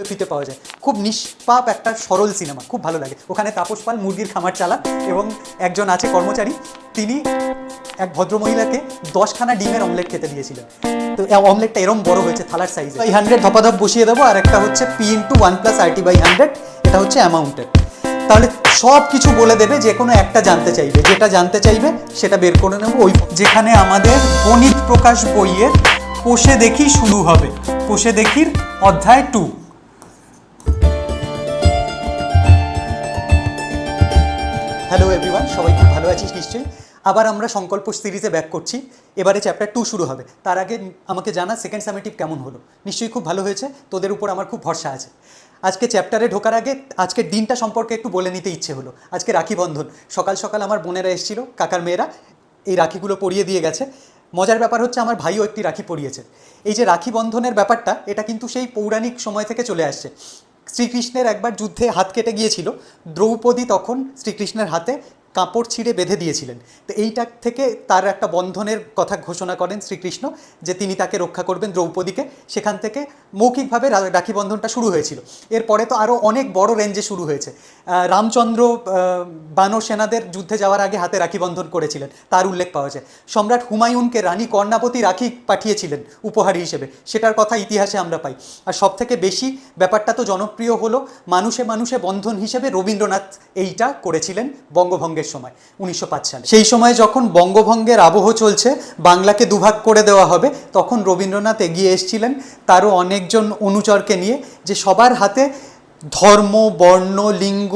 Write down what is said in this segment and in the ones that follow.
ফ্রিতে পাওয়া যায়। খুব নিষ্পাপ একটা সরল সিনেমা, খুব ভালো লাগে। ওখানে তাপস পাল মুরগির খামার চালান এবং একজন আছে কর্মচারী, তিনি এক ভদ্রমহিলাকে 10খানা ডিমের অমলেট খেতে দিয়েছিলেন। তো অমলেটটা এরম বড় হয়েছে, থালার সাইজে। 100 ধপাধপ বসিয়ে দেবো, আর একটা হচ্ছে P*1+RT/100, এটা হচ্ছে অ্যামাউন্টের। তাহলে সব কিছু বলে দেবে, যে কোনো একটা জানতে চাইবে, যেটা জানতে চাইবে সেটা বের করে নেবো। ওই যেখানে আমাদের গণিত প্রকাশ বইয়ের কোষে দেখি শুরু হবে, কোষে দেখির অধ্যায় 2। হ্যালো এভরিওয়ান, সবাই খুব ভালো আছিস নিশ্চয়ই। আবার আমরা সংকল্প সিরিজে ব্যাক করছি। এবারে চ্যাপ্টার 2 শুরু হবে। তার আগে আমাকে জানা সেকেন্ড সামেটিভ কেমন হলো। নিশ্চয়ই খুব ভালো হয়েছে, তোদের উপর আমার খুব ভরসা আছে। আজকে চ্যাপ্টারে ঢোকার আগে আজকের দিনটা সম্পর্কে একটু বলে নিতে ইচ্ছে হলো। আজকে রাখি বন্ধন। সকাল সকাল আমার বোনেরা এসেছিল, কাকার মেয়েরা, এই রাখিগুলো পরিয়ে দিয়ে গেছে। মজার ব্যাপার হচ্ছে আমার ভাইও একটি রাখি পরিয়েছে। এই যে রাখি বন্ধনের ব্যাপারটা, এটা কিন্তু সেই পৌরাণিক সময় থেকে চলে আসছে। শ্রীকৃষ্ণের একবার যুদ্ধে হাত কেটে গিয়েছিল, দ্রৌপদী তখন শ্রীকৃষ্ণের হাতে কাপড় ছিঁড়ে বেঁধে দিয়েছিলেন। তো এইটা থেকে তার একটা বন্ধনের কথা ঘোষণা করেন শ্রীকৃষ্ণ, যে তিনি তাকে রক্ষা করবেন, দ্রৌপদীকে। সেখান থেকে মৌখিকভাবে রাখি বন্ধনটা শুরু হয়েছিল। এরপরে তো আরও অনেক বড় রেঞ্জে শুরু হয়েছে। রামচন্দ্র বানর সেনাদের যুদ্ধে যাওয়ার আগে হাতে রাখি বন্ধন করেছিলেন, তার উল্লেখ পাওয়া যায়। সম্রাট হুমায়ুনকে রানী কর্ণাবতী রাখি পাঠিয়েছিলেন উপহার হিসেবে, সেটার কথা ইতিহাসে আমরা পাই। আর সবথেকে বেশি ব্যাপারটা তো জনপ্রিয় হলো মানুষে মানুষে বন্ধন হিসেবে রবীন্দ্রনাথ এইটা করেছিলেন বঙ্গভঙ্গের সময় 1905 সালে। সেই সময় যখন বঙ্গভঙ্গের আবহ চলছে, বাংলাকে দুভাগ করে দেওয়া হবে, তখন রবীন্দ্রনাথ এগিয়ে এসেছিলেন তারও অনেকজন অনুচরকে নিয়ে, যে সবার হাতে ধর্ম, বর্ণ, লিঙ্গ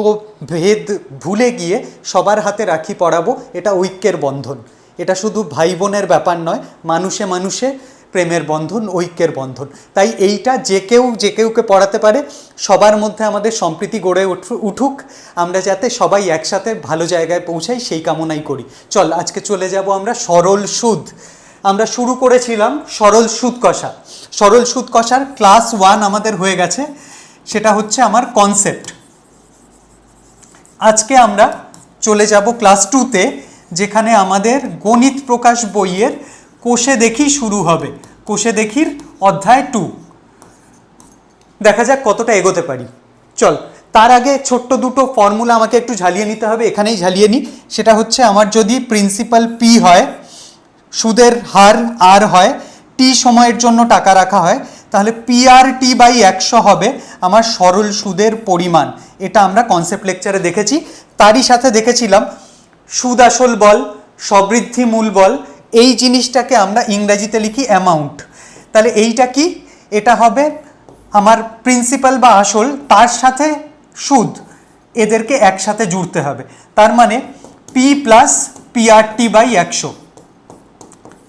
ভেদ ভুলে গিয়ে সবার হাতে রাখি পরাবো। এটা ঐক্যের বন্ধন, এটা শুধু ভাই বোনের ব্যাপার নয়, মানুষে মানুষে প্রেমের বন্ধন, ঐক্যের বন্ধন। তাই এইটা যে কেউকে পড়াতে পারে। সবার মধ্যে আমাদের সম্প্রীতি গড়ে উঠুক, আমরা যাতে সবাই একসাথে ভালো জায়গায় পৌঁছাই, সেই কামনাই করি। চল আজকে চলে যাব আমরা সরল সুদ। আমরা শুরু করেছিলাম সরল সুদ কষা। সরল সুদ কষার ক্লাস 1 আমাদের হয়ে গেছে, সেটা হচ্ছে আমার কনসেপ্ট। আজকে আমরা চলে যাব ক্লাস 2তে, যেখানে আমাদের গণিত প্রকাশ বইয়ের কোষে দেখি শুরু হবে, কোষে দেখির অধ্যায় 2। দেখা যাক কতটা এগোতে পারি। চল, তার আগে ছোট্ট দুটো ফর্মুলা আমাকে একটু ঝালিয়ে নিতে হবে, এখানেই ঝালিয়ে নিই। সেটা হচ্ছে, আমার যদি প্রিন্সিপাল পি হয়, সুদের হার আর হয়, টি সময়ের জন্য টাকা রাখা হয়, তাহলে PRT/100 হবে আমার সরল সুদের পরিমাণ। এটা আমরা কনসেপ্ট লেকচারে দেখেছি। তারই সাথে দেখেছিলাম সুদ আসল বল, সবৃদ্ধি মূল বল, এই জিনিসটাকে আমরা ইংরেজিতে লিখি অ্যামাউন্ট। তাহলে এইটা কি? এটা হবে আমার প্রিন্সিপাল বা আসল, তার সাথে সুদ, এদেরকে একসাথে জুড়তে হবে। তার মানে P + PRT/100।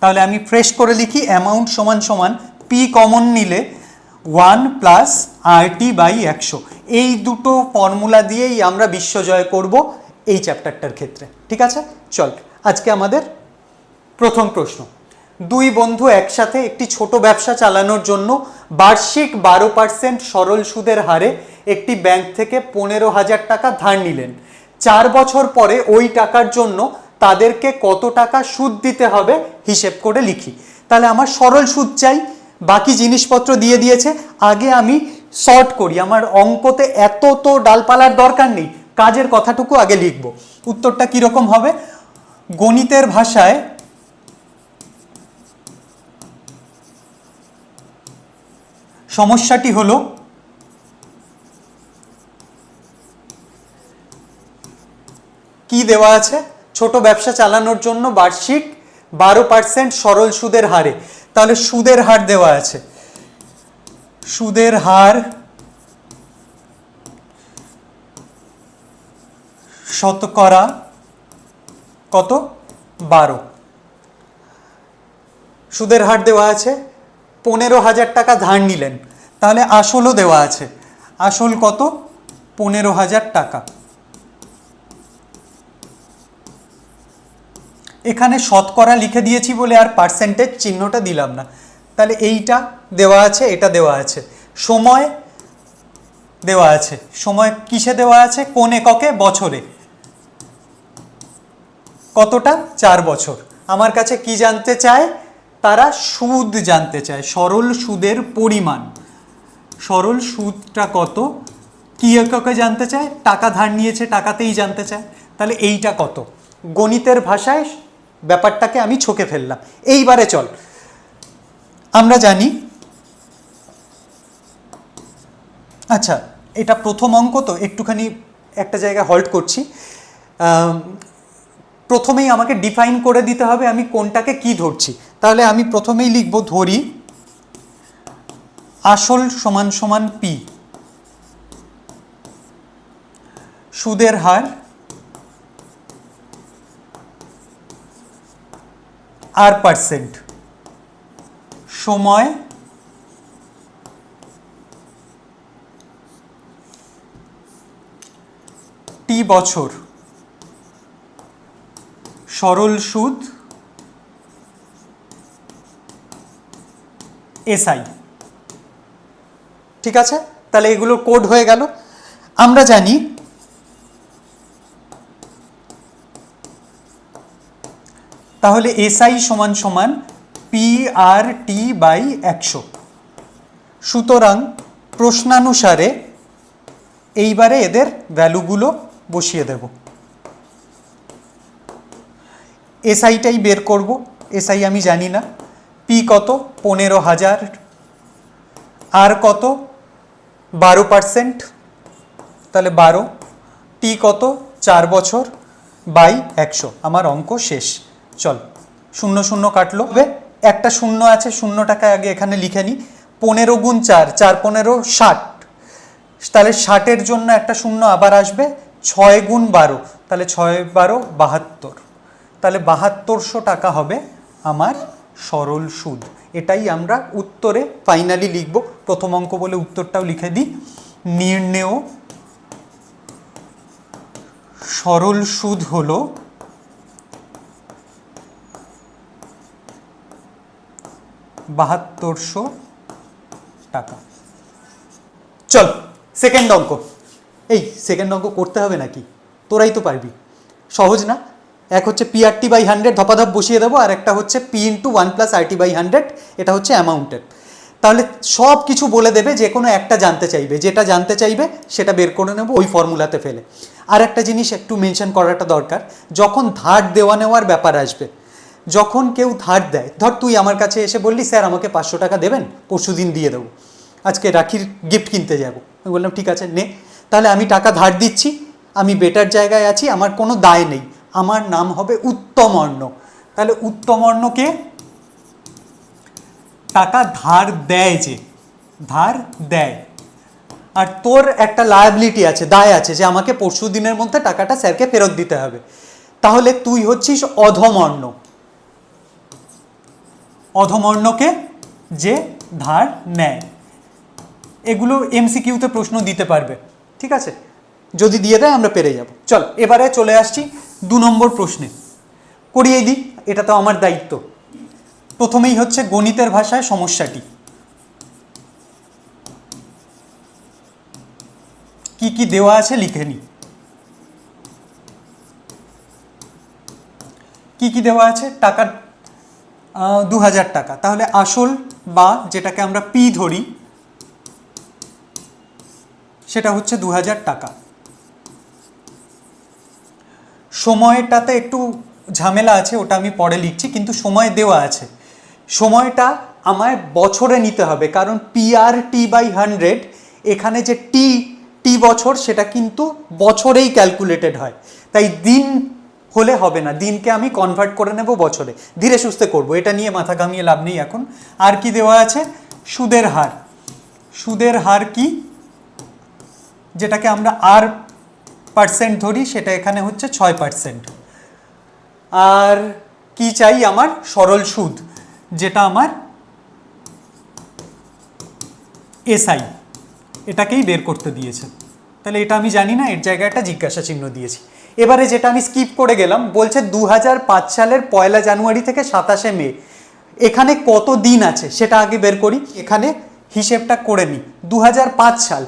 তাহলে আমি ফ্রেশ করে লিখি, অ্যামাউন্ট সমান সমান P কমন নিলে 1 + RT/100। এই দুটো ফর্মুলা দিয়েই আমরা বিশ্বজয় করব এই চ্যাপ্টারটার ক্ষেত্রে। ঠিক আছে, চল আজকে আমাদের প্রথম প্রশ্ন। দুই বন্ধু একসাথে একটি ছোট ব্যবসা চালানোর জন্য বার্ষিক 12% সরল সুদের হারে একটি ব্যাংক থেকে 15,000 টাকা ধার নিলেন। 4 বছর পরে ওই টাকার জন্য তাদেরকে কত টাকা সুদ দিতে হবে হিসেব করে লিখি। তাহলে আমার সরল সুদ চাই, বাকি জিনিসপত্র দিয়ে দিয়েছে। আগে আমি শর্ট করি, আমার অঙ্কতে এত তো ডালপালার দরকার নেই, কাজের কথাটুকু আগে লিখব। উত্তরটা কীরকম হবে? গণিতের ভাষায় সমস্যাটি হলো কি দেওয়া আছে? ছোট ব্যবসা চালানোর জন্য বার্ষিক 12% সরল সুদের হারে। তাহলে সুদের হার দেওয়া আছে, সুদের হার শতকরা কত? 12। সুদের হার দেওয়া আছে, 15,000 টাকা ধার নিলেন, তাহলে আসলও দেওয়া আছে। আসল কত? 15,000 টাকা। এখানে শতকরা লিখে দিয়েছি বলে আর পার্সেন্টেজ চিহ্নটা দিলাম না। তাহলে এইটা দেওয়া আছে, এটা দেওয়া আছে। সময় দেওয়া আছে, সময় কিসে দেওয়া আছে? কোন এককে? বছরে। কতটা? 4 বছর। আমার কাছে কি জানতে চায়? তারা সুদ জানতে চায়, সরল সুদের পরিমাণ। সরল সুদটা কত, কি এককে জানতে চায়, টাকা ধার নিয়েছে টাকাতেই জানতে চায়, তাহলে এইটা কত। গণিতের ভাষায় ব্যাপারটাকে আমি ছকে ফেললাম। এইবারে চল, আমরা জানি, আচ্ছা এটা প্রথম অঙ্ক তো একটুখানি একটা জায়গায় হল্ট করছি। প্রথমেই আমাকে ডিফাইন করে দিতে হবে আমি কোনটাকে কি ধরছি। তাহলে আমি প্রথমেই লিখব, ধরি আসল সমান সমান পি, সুদের হার আর পার্সেন্ট, সময় টি বছর, সরল সুদ এসআই। ঠিক আছে, তাহলে এগুলো কোড হয়ে গেল। আমরা জানি তাহলে এসআই সমান সমান পি আর টি বাই 100। সুতরাং প্রশ্নানুসারে এইবারে এদের ভ্যালুগুলো বসিয়ে দেব। এসআইটাই বের করব, এসআই আমি জানি না। পি কত, 15,000, আর কত 12%, তাহলে 12, টি কত 4 বছর বাই 100। আমার অঙ্ক শেষ। চল, শূন্য শূন্য কাটলো, একটা শূন্য আছে, শূন্যটাকে আগে এখানে লিখে নিই। 15 গুণ 4, 4 15 60, তাহলে 60-এর জন্য একটা শূন্য আবার আসবে। 6 গুণ 12, তাহলে 6 12 72, তাহলে 7200 টাকা হবে আমার সরল সুদ। এটাই আমরা উত্তরে ফাইনালি লিখব। প্রথম অঙ্ক বলে উত্তরটাও লিখে দিই, নির্ণেয় সরল সুদ হলো 7200 টাকা। চল সেকেন্ড অঙ্ক। এই সেকেন্ড অঙ্ক করতে হবে নাকি, তোরাই তো পারবি, সহজ না। এক হচ্ছে পি আর টি বাই 100 ধপাধপ বসিয়ে দেবো, আর একটা হচ্ছে P into 1 plus R T by 100, এটা হচ্ছে অ্যামাউন্টের। তাহলে সব কিছু বলে দেবে, যে কোনো একটা জানতে চাইবে, যেটা জানতে চাইবে সেটা বের করে নেব ওই ফর্মুলাতে ফেলে। আর একটা জিনিস একটু মেনশন করাটা দরকার, যখন ধার দেওয়া নেওয়ার ব্যাপার আসবে, যখন কেউ ধার দেয়, ধর তুই আমার কাছে এসে বললি স্যার আমাকে 500 টাকা দেবেন, পরশু দিন দিয়ে দেবো, আজকে রাখির গিফট কিনতে যাবো। আমি বললাম ঠিক আছে নে, তাহলে আমি টাকা ধার দিচ্ছি, আমি বেটার জায়গায় আছি, আমার কোনো দায় নেই, আমার নাম হবে উত্তমর্ণ। তাহলে উত্তমর্ণকে টাকা ধার দেয়, যে ধার দেয়, আর তোর একটা লায়াবিলিটি আছে, দায় আছে, যে আমাকে পরশু দিনের মধ্যে টাকাটা স্যারকে ফেরত দিতে হবে। তাহলে তুই হচ্ছিস অধমর্ণ, অধমর্ণকে যে ধার নেয়। এগুলো এমসিকিউতে প্রশ্ন দিতে পারবে, ঠিক আছে, যদি দিয়ে দেয় আমরা পেরে যাব। চল এবারে চলে আসছি 2 নম্বর প্রশ্নে, করিয়ে দিই, এটা তো আমার দায়িত্ব। প্রথমেই হচ্ছে গণিতের ভাষায় সমস্যাটি কি কি দেওয়া আছে লিখে নিই। কি কি দেওয়া আছে, টাকা 2000 টাকা, তাহলে আসল বা যেটাকে আমরা পি ধরি সেটা হচ্ছে 2000 টাকা। সময়টাতে একটু ঝামেলা আছে, ওটা আমি পরে লিখছি, কিন্তু সময় দেওয়া আছে। সময়টা আমায় বছরে নিতে হবে, কারণ পি আর টি বাই 100 এখানে যে টি টি বছর সেটা কিন্তু বছরেই ক্যালকুলেটেড হয়, তাই দিন হলে হবে না, দিনকে আমি কনভার্ট করে নেব বছরে, ধীরে সুস্থে করব, এটা নিয়ে মাথা ঘামিয়ে লাভ নেই এখন। আর কি দেওয়া আছে, সুদের হার। সুদের হার কি, যেটাকে আমরা আর পার্সেন্ট ধরি, সেটা এখানে হচ্ছে 6%। আর কি চাই আমার, সরল সুদ, যেটা আমার এসআই, এটাকেই বের করতে দিয়েছে। তাহলে এটা আমি জানি না, এর জায়গায় একটা জিজ্ঞাসা চিহ্ন দিয়েছি। এবারে যেটা আমি স্কিপ করে গেলাম, বলছে 2005 সালের 1 জানুয়ারি থেকে 27 মে, এখানে কত দিন আছে সেটা আগে বের করি। এখানে হিসেবটা করে নিই, 2005 সাল,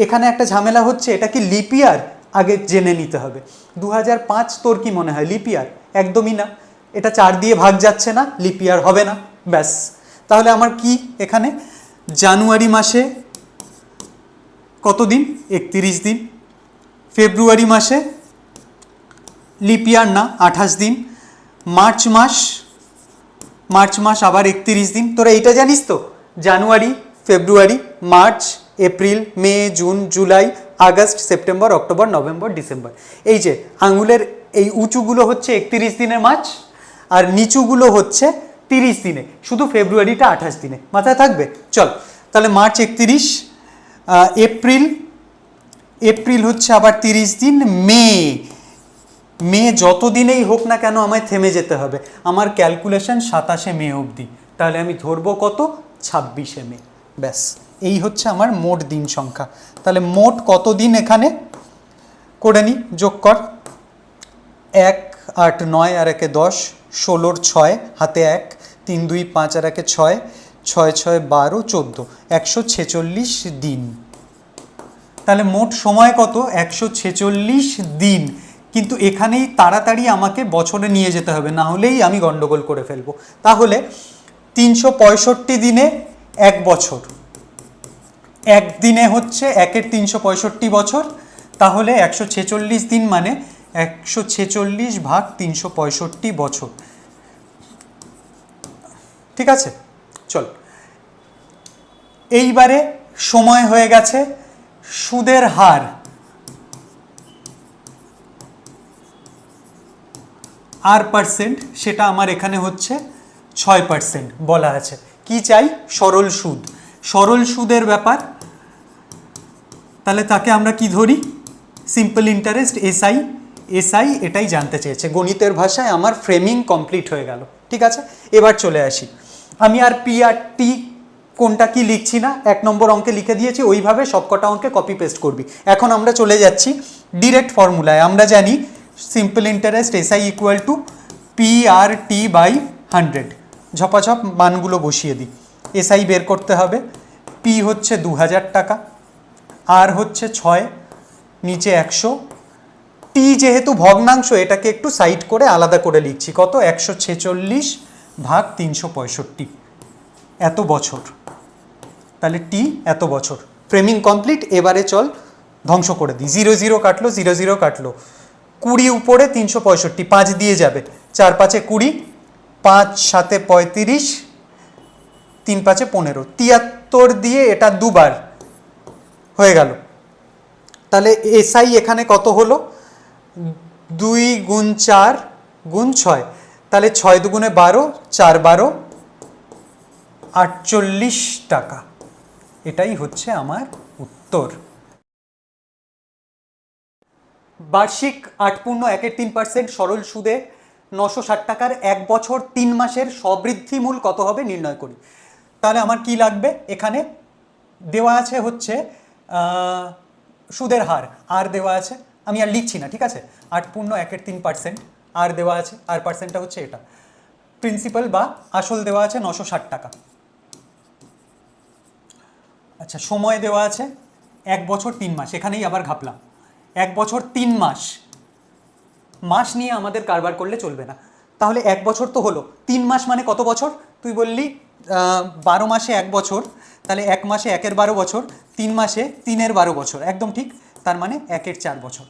এখানে একটা ঝামেলা হচ্ছে, এটা কি লিপ ইয়ার আগে জেনে নিতে হবে। 2005 তোর কি মনে হয় লিপ ইয়ার? একদমই না, এটা 4 দিয়ে ভাগ যাচ্ছে না, লিপ ইয়ার হবে না, ব্যাস। তাহলে আমার কি এখানে জানুয়ারি মাসে কত দিন? 31 দিন। ফেব্রুয়ারি মাসে লিপ ইয়ার না, 28 দিন। মার্চ মাস আবার 31 দিন। তোরা এইটা জানিস তো? January, February, March, April, May, June, July, August, September, October, November, December. এই যে আঙুলের এই উঁচুগুলো হচ্ছে 31 দিনের মাস, আর নিচুগুলো হচ্ছে 30 দিনে। শুধু ফেব্রুয়ারিটা 28 দিনে, মাথায় থাকবে। চল তাহলে মার্চ 31, এপ্রিল হচ্ছে আবার 30 দিন। মে যত দিনেই হোক না কেন আমায় থেমে যেতে হবে। আমার ক্যালকুলেশন 27শে মে অবধি, তাহলে আমি ধরবো কত? 26শে মে। ব্যাস, এই হচ্ছে আমার মোট দিন সংখ্যা। তাহলে মোট কত দিন এখানে করে নি, যোগ কর। 1, 8, 9 আর 1 10, 16, 6 হাতে 1, 3, 2, 5 আর 1 6, 6, 6, 12, 14, 146 দিন। তাহলে মোট সময় কত? 146 দিন। কিন্তু এখানেই তাড়াতাড়ি আমাকে বছরে নিয়ে যেতে হবে, না হলেই আমি গন্ডগোল করে ফেলবো। তাহলে 365 দিনে 1 বছর, একদিনে হচ্ছে 1-এর 365 বছর। তাহলে 146 দিন মানে 146 ভাগ 365 বছর। ঠিক আছে, চল এইবারে সময় হয়ে গেছে। সুদের হার আর পার্সেন্ট, সেটা আমার এখানে হচ্ছে 6% বলা আছে। কি চাই? সরল সুদ। সরল সুদের ব্যাপার, তাহলে তাকে আমরা কি ধরি? Simple interest, SI. এটাই জানতে চেয়েছে। গণিতের ভাষায় আমার ফ্রেমিং কমপ্লিট হয়ে গেল। ঠিক আছে, এবার চলে আসি। আমি আর পি আর টি কোনটা কি লিখছি না, 1 নম্বর অঙ্কে লিখে দিয়েছি, ওইভাবে সবকটা অঙ্কে কপি পেস্ট করবি। এখন আমরা চলে যাচ্ছি ডিরেক্ট ফর্মুলায়। আমরা জানি simple interest SI equal to P R T by 100। ঝপাঝপ মানগুলো বসিয়ে দিই। এসআই বের করতে হবে। পি হচ্ছে 2000 টাকা, আর হচ্ছে 6, নিচে 100। টি যেহেতু ভগ্নাংশ, এটাকে একটু সাইড করে আলাদা করে লিখছি। কত? 146 ভাগ 365, এত বছর। তাহলে টি এত বছর। Framing complete. এবারে চল ধ্বংস করে দিই। 0 0 কাটলো, 0 0 কাটলো। 20 উপরে 365, 5 দিয়ে যাবে। 4 5 20, 5 7 35, 3 5 15, 73 দিয়ে এটা দুবার হয়ে গেল। তাহলে এসআই এখানে কত হলো? 2 গুণ 4 গুণ 6, তাহলে 6 দুগুণে 12, 4 12, 48 টাকা। এটাই হচ্ছে আমার উত্তর। বার্ষিক 8.1-এর 3% সরল সুদে 960 টাকার 1 বছর 3 মাসের সবৃদ্ধি মূল কত হবে নির্ণয় করি। তাহলে আমার কি লাগবে? এখানে দেওয়া আছে হচ্ছে সুদের হার, আর দেওয়া আছে, আমি আর লিখছি না। ঠিক আছে, 8.1-এর 3%, আর দেওয়া আছে, আর পার্সেন্টটা হচ্ছে এটা। প্রিন্সিপাল বা আসল দেওয়া আছে 960 টাকা। আচ্ছা, সময় দেওয়া আছে 1 বছর 3 মাস। এখানেই আবার ঘাপলাম। 1 বছর 3 মাস, মাস নিয়ে আমাদের কারবার করলে চলবে না। তাহলে 1 বছর তো হলো, 3 মাস মানে কত বছর? তুই বললি 12 মাসে 1 বছর, তাহলে 1 মাসে 1-এর 12 বছর, 3 মাসে 3-এর 12 বছর, একদম ঠিক। তার মানে 1-এর 4 বছর।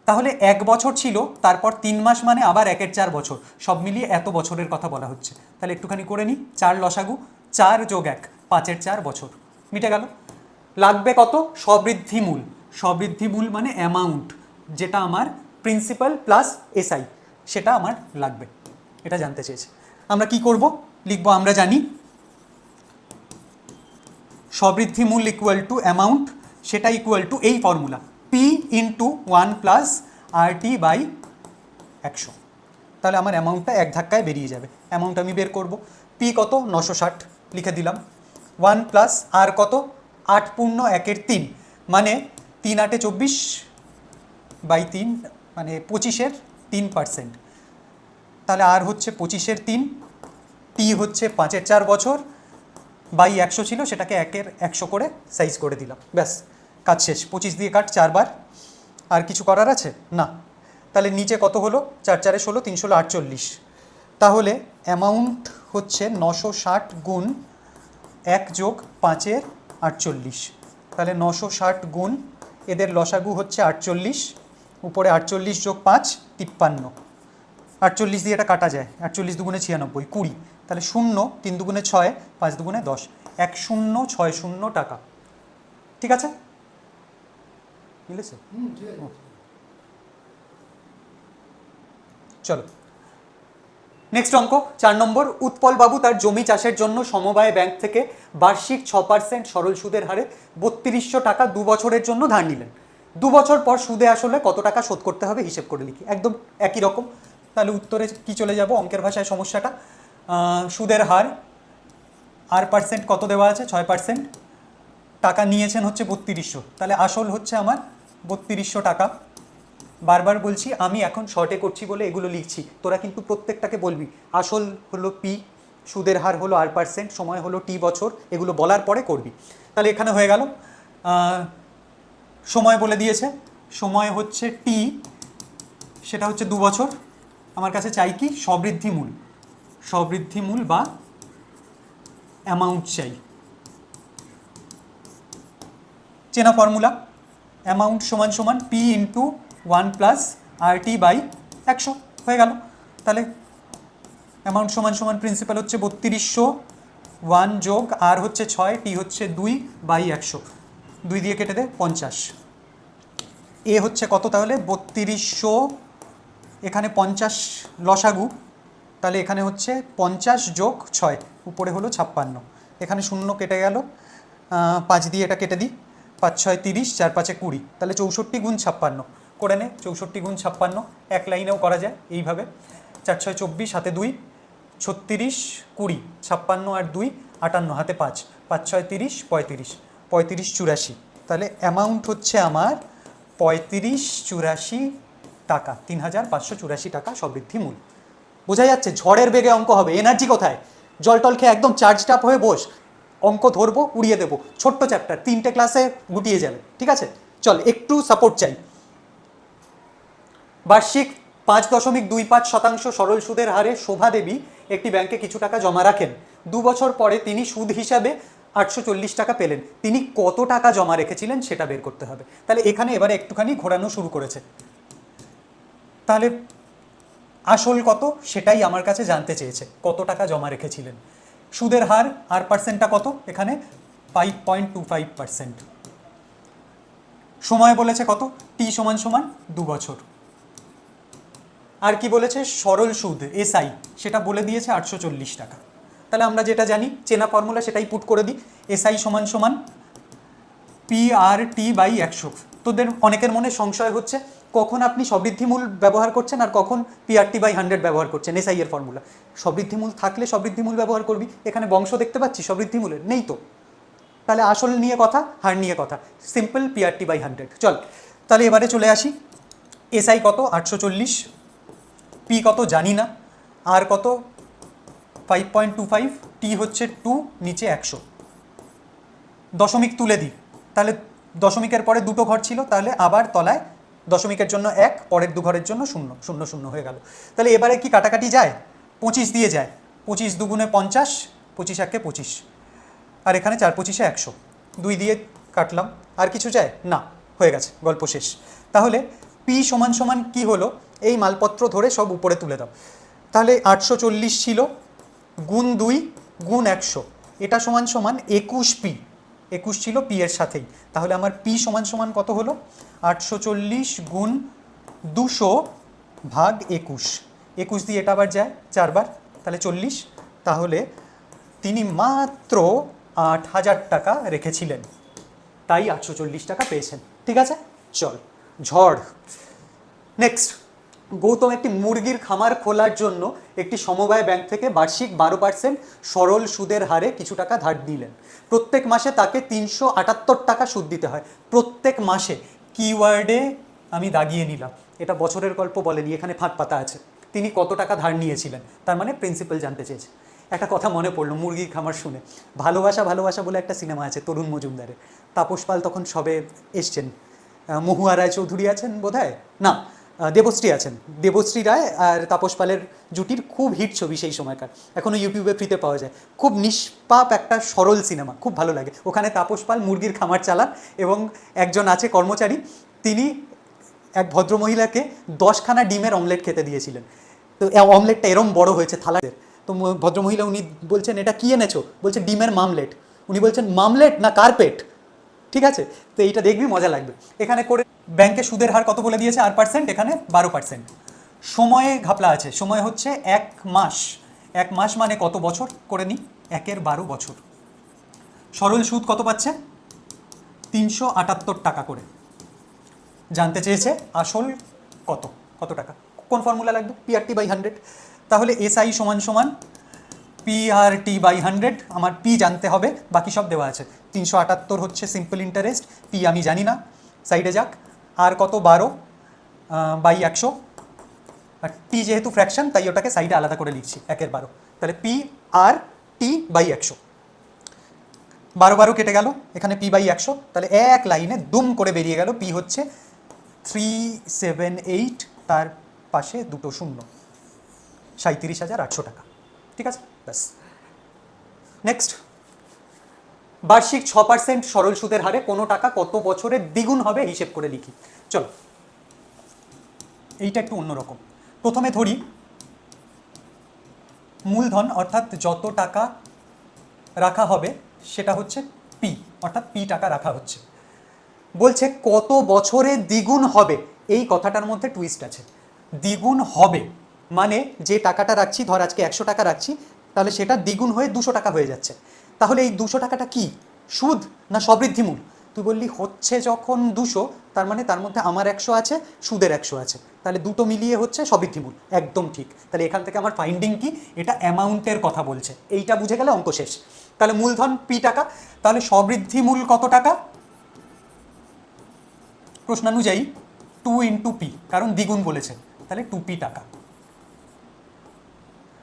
তাহলে 1 বছর ছিল, তারপর 3 মাস মানে আবার 1-এর 4 বছর, সব মিলিয়ে এত বছরের কথা বলা হচ্ছে। তাহলে একটুখানি করে নিই। 4 লসাগু, 4 যোগ 1, 5-এর 4 বছর, মিটে গেল। লাগবে কত? সবৃদ্ধি মূল। সবৃদ্ধি মূল মানে অ্যামাউন্ট, যেটা আমার প্রিন্সিপাল প্লাস এসআই, সেটা আমার লাগবে। এটা জানতে চেয়েছে। আমরা কি করব? লিখব, আমরা জানি সবৃদ্ধি মূল ইকুয়াল টু অ্যামাউন্ট, সেটা ইকুয়াল টু এই formula, P into 1 plus R T by 100। তাহলে আমার অ্যামাউন্টটা এক ধাক্কায় বেরিয়ে যাবে। অ্যামাউন্ট আমি বের করব। পি কত? 960 লিখে দিলাম। 1 প্লাস আর কত? 8.1-এর 3, মানে 3 8 24 বাই 3, মানে 25-এর 3%। তাহলে আর হচ্ছে 25-এর 3, টি হচ্ছে 5-এর 4 বছর, বাই 100 ছিল, সেটাকে 1-এর 100 করে সাইজ করে দিলাম। ব্যাস, কাজ শেষ। 25 দিয়ে কাট 4 বার। আর কিছু করার আছে না? তাহলে নিচে কত হলো? 4 4 16, 3 16 48। তাহলে অ্যামাউন্ট হচ্ছে 960 গুণ 1 যোগ 5-এর 48। তাহলে 960 গুণ, এদের লসাগু হচ্ছে 48, উপরে 48 যোগ 5 53, 48 দিয়ে এটা কাটা যায়, 48 দুগুণে 96, 20, তাহলে 0, 3 দুগুণে 6, 5 দুগুণে 10, 1060 টাকা। ঠিক আছে, মিলেছে? চলো নেক্সট অঙ্ক 4 নম্বর। উৎপল বাবু তার জমি চাষের জন্য সমবায় ব্যাংক থেকে বার্ষিক 6% সরল সুদের হারে 3200 টাকা 2 বছরের জন্য ধার নিলেন। 2 বছর পর সুদে আসলে কত টাকা শোধ করতে হবে হিসেব করে লিখি, একদম একই রকম। তাহলে উত্তরে কি চলে যাব, অঙ্কের ভাষায় সমস্যাটা, সুদের হার আর% কত দেওয়া আছে 6%, টাকা নিয়েছেন হচ্ছে 3200, তাহলে আসল হচ্ছে আমার 3200 টাকা। বারবার বলছি আমি এখন শর্টে করছি বলে এগুলো লিখছি, তোরা কিন্তু প্রত্যেকটাকে বলবি আসল হলো পি, সুদের হার হলো আর%, সময় হলো টি বছর, এগুলো বলার পরে করবি। তাহলে এখানে হয়ে গেল, সময় বলে দিয়েছে, সময় হচ্ছে টি, সেটা হচ্ছে 2 বছর। আমার কাছে চাই কি, সবৃদ্ধিমূল, সবৃদ্ধিমূল বা অ্যামাউন্ট চাই। চেনা ফর্মুলা, অ্যামাউন্ট সমান সমান P into 1 plus RT by 100 হয়ে গেল। তাহলে অ্যামাউন্ট সমান সমান প্রিন্সিপাল হচ্ছে 3200, 1 যোগ আর হচ্ছে 6, টি হচ্ছে 2 বাই 100, 2 দিয়ে কেটে দে 50। এ হচ্ছে কত তাহলে 3200, এখানে 50 লসাগু, তাহলে এখানে হচ্ছে 50 যোগ 6, উপরে হলো 56, এখানে 0 কেটে গেল, 5 দিয়ে এটা কেটে দিই, 5 6 30, 4 5 20, তাহলে 64 গুণ 56 করে নে, 64 গুণ 56 এক লাইনেও করা যায় এইভাবে, 4 6 24, হাতে 2, 36 20, 56 আর 2 58, হাতে 5, 5 6 30, 35, 35 84, তাহলে অ্যামাউন্ট হচ্ছে আমার 35 84 টাকা, 3584 টাকা সবৃদ্ধিমূল। বোঝা যাচ্ছে ঝড়ের বেগে অঙ্ক হবে, এনার্জি কোথায়, জল টল খেয়ে একদম চার্জড আপ হয়ে বস, অঙ্ক ধরবো উড়িয়ে দেবো, ছোট্ট চ্যাপ্টার, 3টে ক্লাসে গুটিয়ে যাবে। ঠিক আছে, চল একটু সাপোর্ট চাই। বার্ষিক 5.25% সরল সুদের হারে শোভা দেবী একটি ব্যাংকে কিছু টাকা জমা রাখেন। 2 বছর পরে তিনি সুদ হিসাবে 840 টাকা পেলেন। তিনি কত টাকা জমা রেখেছিলেন সেটা বের করতে হবে। তাহলে এখানে এবারে একটুখানি ঘোরানো শুরু করেছে, তাহলে আসল কত সেটাই আমার কাছে জানতে চেয়েছে, কত টাকা জমা রেখেছিলেন। সুদের হার আর%টা কত, এখানে 5.25%। সময় বলেছে কত, টি সমান সমান 2 বছর। আর কি বলেছে, সরল সুদ SI, সেটা বলে দিয়েছে 840 টাকা। তাহলে আমরা যেটা জানি চেনা ফর্মুলা সেটাই পুট করে দিই, SI সমান সমান PRT বাই 100। তোদের অনেকের মনে সংশয় হচ্ছে কখন আপনি সবৃদ্ধিমূল ব্যবহার করছেন আর কখন PRT বাই 100 ব্যবহার করছেন, SI এর ফর্মুলা। সবৃদ্ধিমূল থাকলে সবৃদ্ধিমূল ব্যবহার করবি, এখানে বংশ দেখতে পাচ্ছি সবৃদ্ধিমূলের নেই তো, তাহলে আসল নিয়ে কথা, হার নিয়ে কথা, সিম্পল PRT বাই 100। চল তাহলে এবারে চলে আসি, SI কত 840, পি কত জানি না, আর কত 5.25, টি হচ্ছে 2, নিচে 100, দশমিক তুলে দিই, তাহলে দশমিকের পরে 2টো ঘর ছিল, তাহলে আবার তলায় দশমিকের জন্য 1, পরের 2 ঘরের জন্য 0, 0 0 হয়ে গেল। তাহলে এবারে কি কাটাকাটি যায়, 25 দিয়ে যায়, 25 দুগুণে 50, 25 1 25, আর এখানে 4 25 100, 2 দিয়ে কাটলাম, আর কিছু যায় না, হয়ে গেছে, গল্প শেষ। তাহলে পি সমান সমান কি হলো, এই মালপত্র ধরে সব উপরে তুলে দাও। তাহলে 840 ছিল, গুণ 2 গুণ 100, এটা সমান সমান 21 পি, 21 ছিল পি এর সাথেই। তাহলে আমার পি সমান সমান কত হলো, 840 গুণ 200 ভাগ 21, 21 দিয়ে এটা আবার যায় 4 বার, তাহলে 40। তাহলে তিনি মাত্র 8000 টাকা রেখেছিলেন, তাই 840 টাকা পেয়েছেন। ঠিক আছে, চল ঝড়। নেক্সট, গৌতম একটি মুরগির খামার খোলার জন্য একটি সমবায় ব্যাংক থেকে বার্ষিক 12% সরল সুদের হারে কিছু টাকা ধার নিলেন। প্রত্যেক মাসে তাকে 378 টাকা সুদ দিতে হয়। প্রত্যেক মাসে কিওয়ার্ডে আমি দাগিয়ে নিলাম, এটা বছরের গল্প বলেনি, এখানে ফাঁক পাতা আছে। তিনি কত টাকা ধার নিয়েছিলেন, তার মানে প্রিন্সিপাল জানতে চেয়েছে। একটা কথা মনে পড়লো মুরগির খামার শুনে, ভালোবাসা ভালোবাসা বলে একটা সিনেমা আছে তরুণ মজুমদারের, তাপস পাল তখন সবে এসছেন, মহুয়া রায় চৌধুরী আছেন বোধহয়, না দেবশ্রী আছেন, দেবশ্রী রায় আর তাপস পালের জুটির খুব হিট ছবি সেই সময়কার, এখনও ইউটিউবে ফ্রিতে পাওয়া যায়। খুব নিষ্পাপ একটা সরল সিনেমা, খুব ভালো লাগে। ওখানে তাপস পাল মুরগির খামার চালান এবং একজন আছে কর্মচারী, তিনি এক ভদ্রমহিলাকে 10খানা ডিমের অমলেট খেতে দিয়েছিলেন। তো অমলেটটা এরম বড় হয়েছে থালাদের। তো ভদ্রমহিলা উনি বলছেন এটা কি এনেছো, বলছে ডিমের মামলেট। উনি বলছেন মামলেট না কার্পেট, ঠিক আছে? তো এইটা দেখবি মজা লাগবে। এখানে করে ব্যাংকে সুদের হার কত বলে দিয়েছে 8%, এখানে 12%। সময়ে ঘাপলা আছে, সময় হচ্ছে 1 মাস। 1 মাস মানে কত বছর করে নিই, 1-এর 12 বছর। সরল সুদ কত পাচ্ছে, 378 টাকা করে। জানতে চেয়েছে আসল কত, কত টাকা। কোন ফর্মুলা লাগবে, PRT/100। তাহলে SI সমান সমান PRT/100। আমার P জানতে হবে, বাকি সব দেওয়া আছে। 378 হচ্ছে সিম্পল ইন্টারেস্ট, P আমি জানি না, সাইডে যাক। আর কত, 12/100। আর T যেহেতু ফ্র্যাকশন তাই ওটাকে সাইডে আলাদা করে লিখছি, 1-এর 12। তাহলে PRT/100। 12 কেটে গেল, এখানে P/100। তাহলে এক লাইনে দুম করে বেরিয়ে গেল, P হচ্ছে 378, তার পাশে দুটো শূন্য, 37,800 টাকা। ঠিক আছে, ব্যাস। নেক্সট, বার্ষিক 6% সরল সুদের হারে কোনো টাকা কত বছরে দ্বিগুণ হবে হিসেব করে লিখি। চলো, এইটা একটু অন্যরকম। প্রথমে ধরি মূলধন, অর্থাৎ যত টাকা রাখা হবে সেটা হচ্ছে P, অর্থাৎ P টাকা রাখা হচ্ছে। বলছে কত বছরে দ্বিগুণ হবে। এই কথাটার মধ্যে টুইস্ট আছে। দ্বিগুণ হবে মানে যে টাকাটা রাখছি, ধর আজকে 100 টাকা রাখছি, তাহলে সেটা দ্বিগুণ হয়ে 200 টাকা হয়ে যাচ্ছে। তাহলে এই 200 টাকাটা কি, সুদ না সবৃদ্ধিমূল? তুই বললি হচ্ছে যখন 200, তার মানে তার মধ্যে আমার 100 আছে, সুদের 100 আছে, তাহলে দুটো মিলিয়ে হচ্ছে সবৃদ্ধিমূল। একদম ঠিক। তাহলে এখান থেকে আমার ফাইন্ডিং কি, এটা অ্যামাউন্টের কথা বলছে। এইটা বুঝে গেলে অঙ্ক শেষ। তাহলে মূলধন P টাকা, তাহলে সবৃদ্ধিমূল কত টাকা? প্রশ্নানুযায়ী 2 × P, কারণ দ্বিগুণ বলেছে, তাহলে 2P টাকা।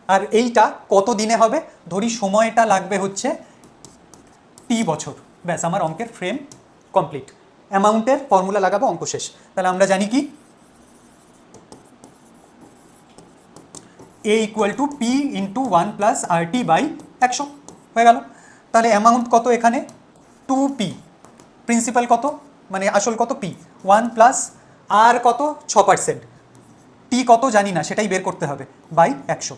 আর এইটা কত দিনে হবে, ধরি সময়টা লাগবে হচ্ছে T বছর। ব্যাস, আমার অঙ্কের ফ্রেম কমপ্লিট। অ্যামাউন্টের ফর্মুলা লাগাবো, অঙ্ক শেষ। তাহলে আমরা জানি কি, A = P × 1 + RT/100 হয়ে গেল। তাহলে অ্যামাউন্ট কত এখানে, 2P। প্রিন্সিপাল কত, মানে আসল কত, P 1 প্লাস আর কত, 6%। T কত জানি না, সেটাই বের করতে হবে, /100।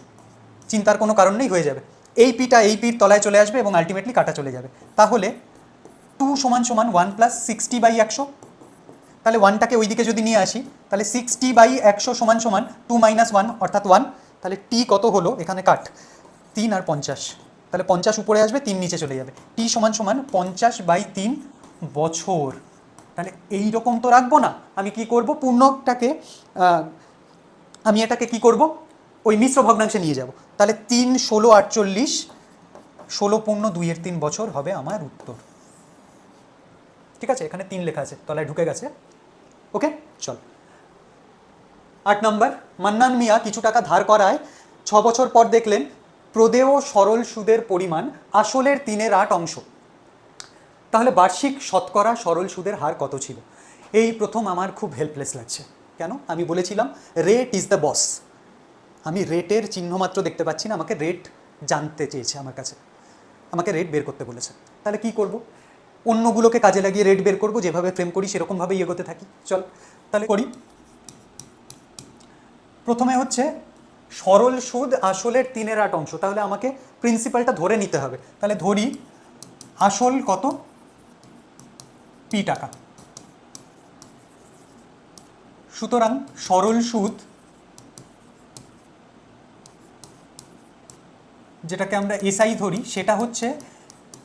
চিন্তার কোনো কারণ নেই, হয়ে যাবে। এই পিটা এই পির তলায় চলে আসবে এবং আলটিমেটলি কাটা চলে যাবে। তাহলে 2 = 1 + 60/100। তাহলে 1টাকে ওইদিকে যদি নিয়ে আসি, তাহলে 60/100 = 2 - 1 অর্থাৎ 1। তাহলে T কত হলো, এখানে কাট, 3 আর 50। তাহলে 50 উপরে আসবে, 3 নিচে চলে যাবে। T = 50/3 বছর। তাহলে এই রকম তো রাখবো না, আমি কি করব, পূর্ণটাকে আমি এটাকে কি করব, ওই মিশ্র ভগ্নাংশে নিয়ে যাব। তাহলে 3 × 16 = 48, 16 পূর্ণ 2/3 বছর হবে আমার উত্তর। ঠিক আছে, এখানে 3 লেখা আছে, তলায় ঢুকে গেছে। ওকে, চল। 8 নম্বর, মান্নান মিয়া কিছু টাকা ধার করায় 6 বছর পর দেখলেন প্রদেয় সরল সুদের পরিমাণ আসলের 3/8 অংশ। তাহলে বার্ষিক শতকরা সরল সুদের হার কত ছিল? এই প্রথম আমার খুব হেল্পলেস লাগছে। কেন? আমি বলেছিলাম রেট ইজ দ্য বস। আমি রেটের চিহ্নমাত্র দেখতে পাচ্ছি না, আমাকে রেট জানতে চেয়েছে আমার কাছে, আমাকে রেট বের করতে বলেছে। তাহলে কি করব, অন্যগুলোকে কাজে লাগিয়ে রেট বের করব, যেভাবে ফ্রেম করি সেরকমভাবেই এগোতে থাকি। চল তাহলে করি। প্রথমে হচ্ছে সরল সুদ আসলের 3/8 অংশ। তাহলে আমাকে প্রিন্সিপালটা ধরে নিতে হবে। তাহলে ধরি আসল কত, P টাকা। সুতরাং সরল সুদ, যেটাকে আমরা SI ধরি, সেটা হচ্ছে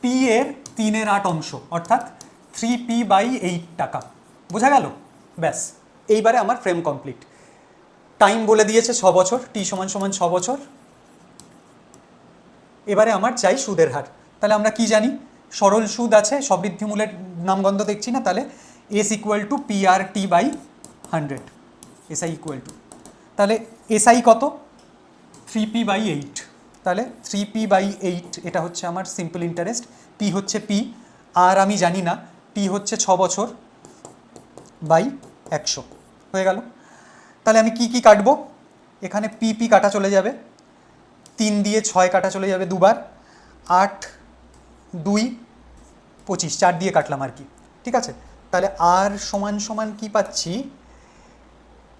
P এর 3/8 অংশ, অর্থাৎ 3P/8 টাকা। বোঝা গেল? ব্যাস, এইবারে আমার ফ্রেম কমপ্লিট। টাইম বলে দিয়েছে 6 বছর, T = 6 বছর। এবারে আমার চাই সুদের হার। তাহলে আমরা কি জানি, সরল সুদ আছে, সবৃদ্ধিমূলের নামগন্ধ দেখছি না, তাহলে S = PRT/100, SI = তাহলে SI কত, 3P/8। তাহলে 3P/8, এটা হচ্ছে আমার সিম্পল ইন্টারেস্ট। P হচ্ছে P, আর আমি জানি না, T হচ্ছে 6 বছর / 100 হয়ে গেল। তাহলে আমি কি কি কাটবো, এখানে পি পি কাটা চলে যাবে, 3 দিয়ে 6 কাটা চলে যাবে দুবার, 8 2 25, 4 দিয়ে কাটলাম আর কি, ঠিক আছে। তাহলে আর সমান সমান কি পাচ্ছি,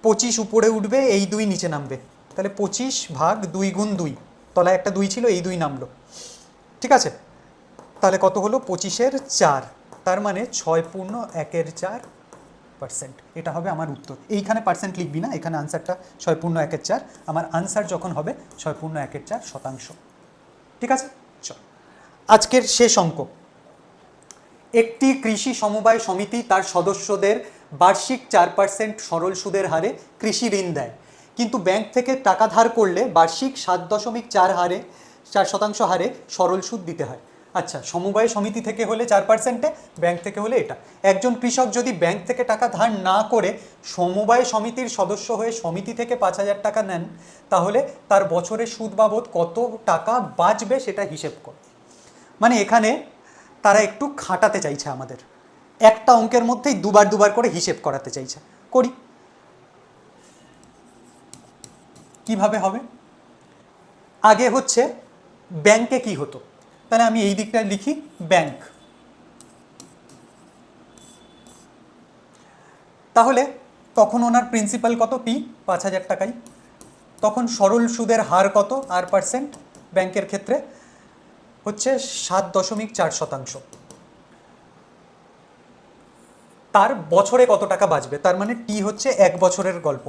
25 উপরে উঠবে, এই 2 নিচে নামবে, তাহলে 25 ভাগ 2 গুণ 2, তলায় একটা 2 ছিল, এই 2 নামলো, ঠিক আছে। তাহলে কত হলো, 25-এর 4, তার মানে 6.1%, এটা হবে আমার উত্তর। এইখানে পার্সেন্ট লিখবি না, এখানে আনসারটা 6.1, আমার আনসার যখন হবে 6.1%, ঠিক আছে। চল আজকের শেষ অঙ্ক। একটি কৃষি সমবায় সমিতি তার সদস্যদের বার্ষিক 4% সরল সুদের হারে কৃষি ঋণ দেয়, কিন্তু ব্যাংক থেকে টাকা ধার করলে বার্ষিক 7.4% হারে সরল সুদ দিতে হয়। আচ্ছা, সমবায় সমিতি থেকে হলে 4%, ব্যাংক থেকে হলে এটা। একজন কৃষক যদি ব্যাংক থেকে টাকা ধার না করে সমবায় সমিতির সদস্য হয়ে সমিতি থেকে 5,000 টাকা নেন, তাহলে তার বছরে সুদ বাবদ কত টাকা বাঁচবে সেটা হিসেব কর। মানে এখানে তারা একটু খাটাতে চাইছে আমাদের, একটা অঙ্কের মধ্যেই দুবার দুবার করে হিসেব করাতে চাইছে। করি, কিভাবে হবে? আগে হচ্ছে ব্যাংকে কি হতো, তাহলে আমি এই দিকটায় লিখি ব্যাংক। তাহলে তখন ওনার প্রিন্সিপাল কত, পি 5,000 টাকাই, তখন সরল সুদের হার কত, আর পার্সেন্ট ব্যাংকের ক্ষেত্রে হচ্ছে 7.4%। তার বছরে কত টাকা বাঁচবে, তার মানে টি হচ্ছে 1 বছরের গল্প।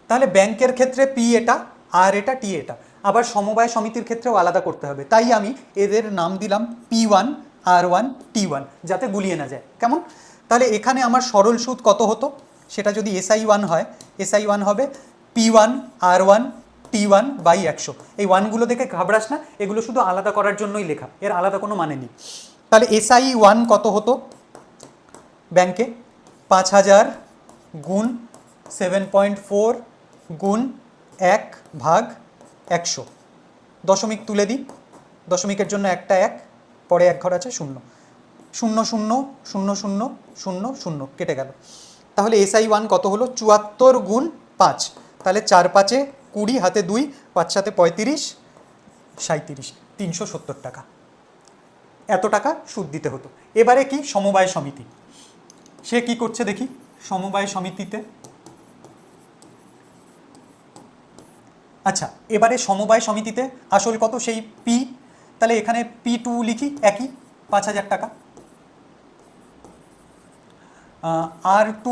তাহলে ব্যাংকের ক্ষেত্রে পি এটা, আর এটা টি এটা। আবার সমবায় সমিতির ক্ষেত্রেও আলাদা করতে হবে, তাই আমি এদের নাম দিলাম P1 R1 T1, যাতে গুলিয়ে না যায়। কেমন? তাহলে এখানে আমার সরল সুদ কত হতো, সেটা যদি SI1 হয়, SI1 হবে P1 R1 T1 বাই 100। এই ওয়ানগুলো দেখে ঘাবড়াস না, এগুলো শুধু আলাদা করার জন্যই লেখা, এর আলাদা কোনো মানে নেই। তাহলে SI1 কত হতো ব্যাংকে, 5,000 গুণ 7.4 গুণ 1 ভাগ 100, দশমিক তুলে দিই, দশমিকের জন্য একটা 1, পরে 1 ঘর আছে, 0 0 0 0 0 0 0 কেটে গেল। তাহলে SI1 কত হলো, 74 গুণ 5, তাহলে 4 5 20, হাতে 2, 5 7 35, 37, 370 টাকা, এত টাকা সুদ দিতে হতো। এবারে কি, সমবায় সমিতি, সে কি করছে দেখি। সমবায় সমিতিতে, আচ্ছা এবারে সমবায় সমিতিতে আসল কত, সেই পি, তাহলে এখানে P2 লিখি, একই 5,000 টাকা। R2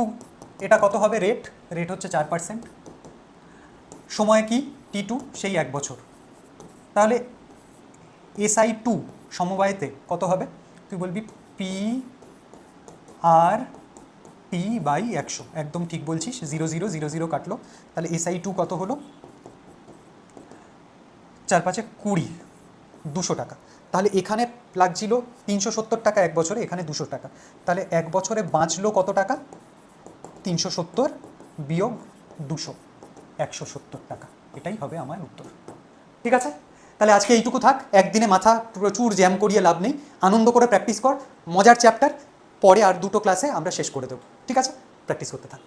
এটা কত হবে, রেট হচ্ছে 4%, সময় কি T2, সেই 1 বছর। তাহলে SI2 সমবায়তে কত হবে, তুই বলবি পি আর টি বাই 100, একদম ঠিক বলছিস, 0 0 0 0 কাটলো। তাহলে SI2 কত হলো, 4 5 20, 200 টাকা। তাহলে এখানে লাগছিল 370 টাকা 1 বছরে, এখানে 200 টাকা, তাহলে 1 বছরে বাঁচলো কত টাকা, 370 বিয়োগ 200, 170 টাকা, এটাই হবে আমার উত্তর। ঠিক আছে, তাহলে আজকে এইটুকু থাক। একদিনে মাথা প্রচুর জ্যাম করিয়ে লাভ নেই, আনন্দ করে প্র্যাকটিস কর, মজার চ্যাপ্টার, পরে আর 2টো ক্লাসে আমরা শেষ করে দেবো। ঠিক আছে, প্র্যাকটিস করতে থাক।